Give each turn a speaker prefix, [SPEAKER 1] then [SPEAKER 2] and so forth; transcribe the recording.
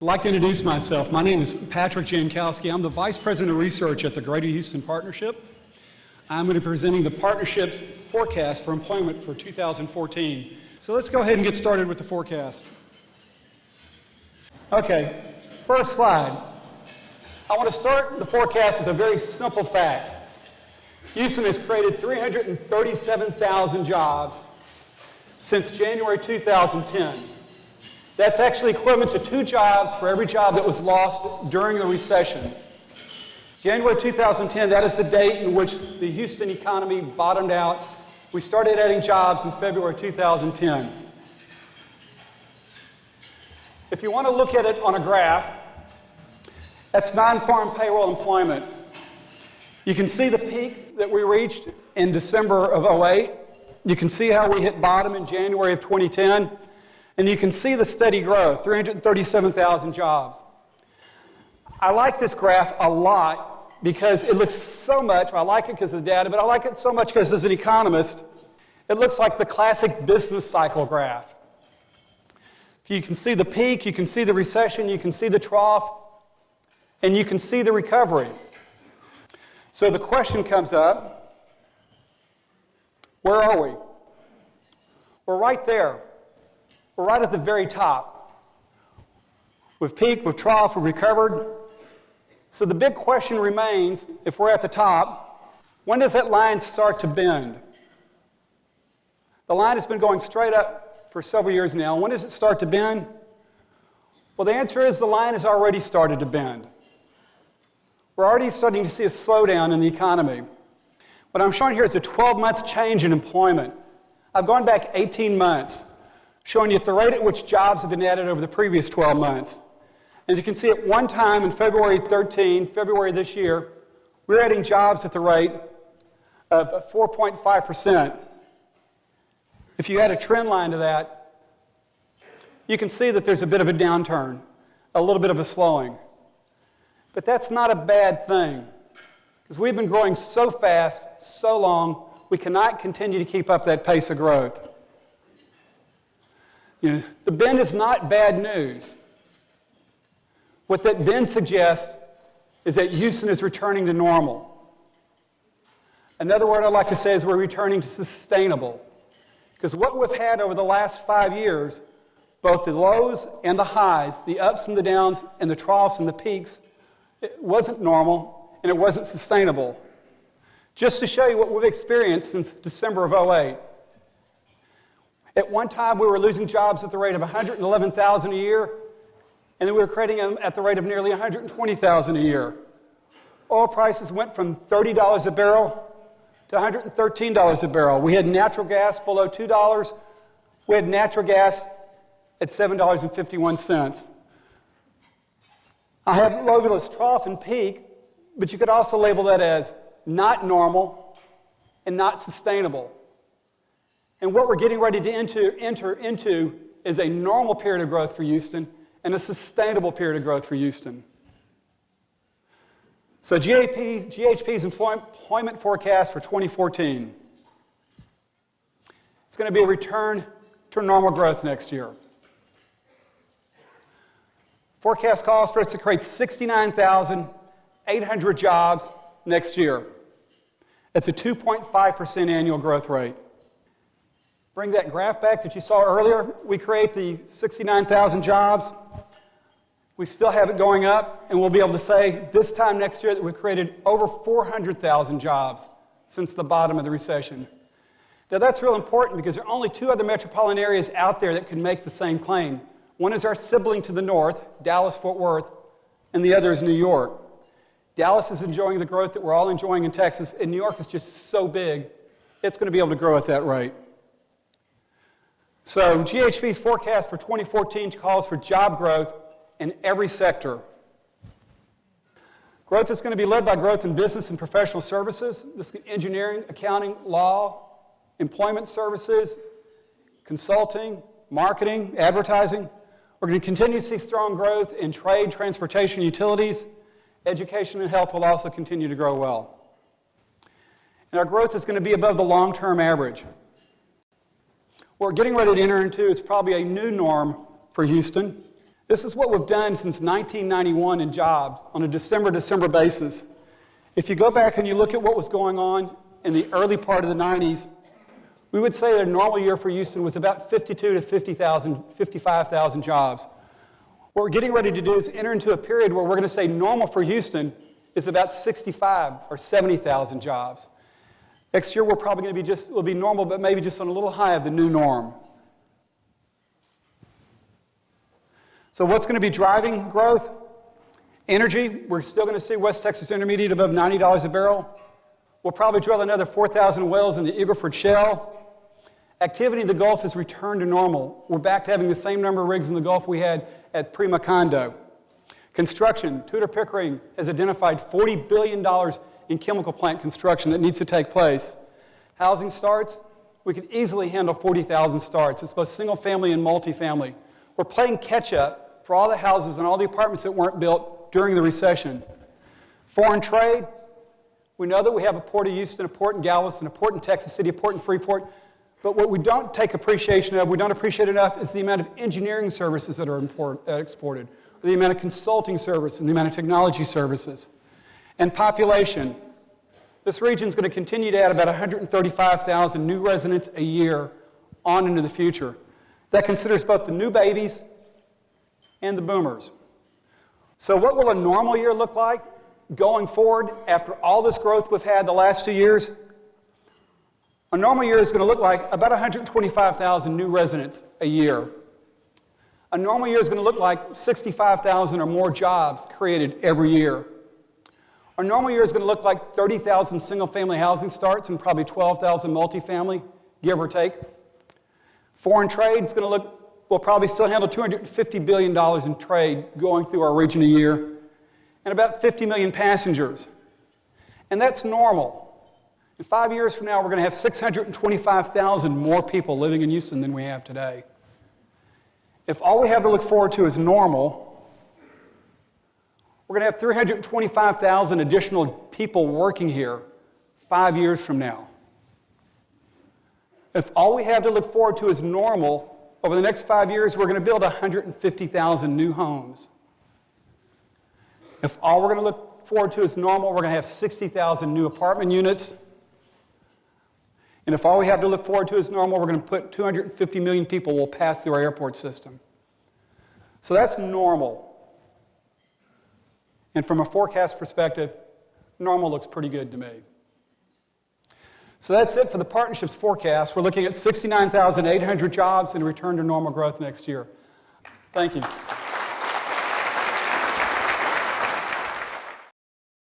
[SPEAKER 1] I'd like to introduce myself. My name is Patrick Jankowski. I'm the Vice President of Research at the Greater Houston Partnership. I'm going to be presenting the partnership's forecast for employment for 2014. So let's go ahead and get started with the forecast. Okay, first slide. I want to start the forecast with a very simple fact. Houston has created 337,000 jobs since January 2010. That's actually equivalent to 2 jobs for every job that was lost during the recession. January 2010, that is the date in which the Houston economy bottomed out. We started adding jobs in February 2010. If you want to look at it on a graph, that's non-farm payroll employment. You can see the peak that we reached in December of 2008. You can see how we hit bottom in January of 2010. And you can see the steady growth, 337,000 jobs. I like this graph a lot because it looks so much, I like it because of the data, but I like it so much because as an economist, it looks like the classic business cycle graph. You can see the peak, you can see the recession, you can see the trough, and you can see the recovery. So the question comes up, where are we? We're right there. We're right at the very top. We've peaked, we've troughed, we've recovered. So the big question remains, if we're at the top, when does that line start to bend? The line has been going straight up for several years now. When does it start to bend? Well, the answer is the line has already started to bend. We're already starting to see a slowdown in the economy. What I'm showing here is a 12-month change in employment. I've gone back 18 months. Showing you at the rate at which jobs have been added over the previous 12 months. And you can see at one time in February this year, we're adding jobs at the rate of 4.5%. If you add a trend line to that, you can see that there's a bit of a downturn, a little bit of a slowing. But that's not a bad thing, because we've been growing so fast, so long, we cannot continue to keep up that pace of growth. The bend is not bad news. What that bend suggests is that Houston is returning to normal. Another word I'd like to say is we're returning to sustainable. Because what we've had over the last 5 years, both the lows and the highs, the ups and the downs, and the troughs and the peaks, it wasn't normal and it wasn't sustainable. Just to show you what we've experienced since December of 2008. At one time, we were losing jobs at the rate of 111,000 a year, and then we were creating them at the rate of nearly 120,000 a year. Oil prices went from $30 a barrel to $113 a barrel. We had natural gas below $2. We had natural gas at $7.51. I have labeled as trough and peak, but you could also label that as not normal and not sustainable. And what we're getting ready to enter into is a normal period of growth for Houston and a sustainable period of growth for Houston. So GHP's employment forecast for 2014. It's going to be a return to normal growth next year. Forecast calls for us to create 69,800 jobs next year. That's a 2.5% annual growth rate. Bring that graph back that you saw earlier. We create the 69,000 jobs. We still have it going up, and we'll be able to say this time next year that we've created over 400,000 jobs since the bottom of the recession. Now that's real important because there are only 2 other metropolitan areas out there that can make the same claim. One is our sibling to the north, Dallas-Fort Worth, and the other is New York. Dallas is enjoying the growth that we're all enjoying in Texas, and New York is just so big, it's going to be able to grow at that rate. So GHP's forecast for 2014 calls for job growth in every sector. Growth is going to be led by growth in business and professional services. This is engineering, accounting, law, employment services, consulting, marketing, advertising. We're going to continue to see strong growth in trade, transportation, utilities. Education and health will also continue to grow well. And our growth is going to be above the long-term average. What we're getting ready to enter into is probably a new norm for Houston. This is what we've done since 1991 in jobs on a December basis. If you go back and you look at what was going on in the early part of the 90s, we would say that a normal year for Houston was about 52 to 55,000 jobs. What we're getting ready to do is enter into a period where we're going to say normal for Houston is about 65 or 70,000 jobs. Next year we're probably going to be we'll be normal, but maybe just on a little high of the new norm. So what's going to be driving growth? Energy. We're still going to see West Texas Intermediate above $90 a barrel. We'll probably drill another 4,000 wells in the Eagle Ford Shale. Activity in the Gulf has returned to normal. We're back to having the same number of rigs in the Gulf we had at pre-Macondo. Construction. Tudor Pickering has identified $40 billion in chemical plant construction that needs to take place. Housing starts. We can easily handle 40,000 starts. It's both single family and multifamily. We're playing catch up for all the houses and all the apartments that weren't built during the recession. Foreign trade. We know that we have a port of Houston, a port in Galveston, a port in Texas City, a port in Freeport. But what we don't take appreciation of, we don't appreciate enough, is the amount of engineering services that are exported, or the amount of consulting services, and the amount of technology services. And population. This region is going to continue to add about 135,000 new residents a year on into the future. That considers both the new babies and the boomers. So what will a normal year look like going forward after all this growth we've had the last 2 years? A normal year is going to look like about 125,000 new residents a year. A normal year is going to look like 65,000 or more jobs created every year. A normal year is going to look like 30,000 single-family housing starts and probably 12,000 multifamily, give or take. Foreign trade is going to look, we'll probably still handle $250 billion in trade going through our region a year, and about 50 million passengers. And that's normal. In 5 years from now, we're going to have 625,000 more people living in Houston than we have today. If all we have to look forward to is normal, we're going to have 325,000 additional people working here 5 years from now. If all we have to look forward to is normal, over the next 5 years, we're going to build 150,000 new homes. If all we're going to look forward to is normal, we're going to have 60,000 new apartment units. And if all we have to look forward to is normal, we're going to put 250 million people will pass through our airport system. So that's normal. And from a forecast perspective, normal looks pretty good to me. So that's it for the partnership's forecast. We're looking at 69,800 jobs and a return to normal growth next year. Thank you.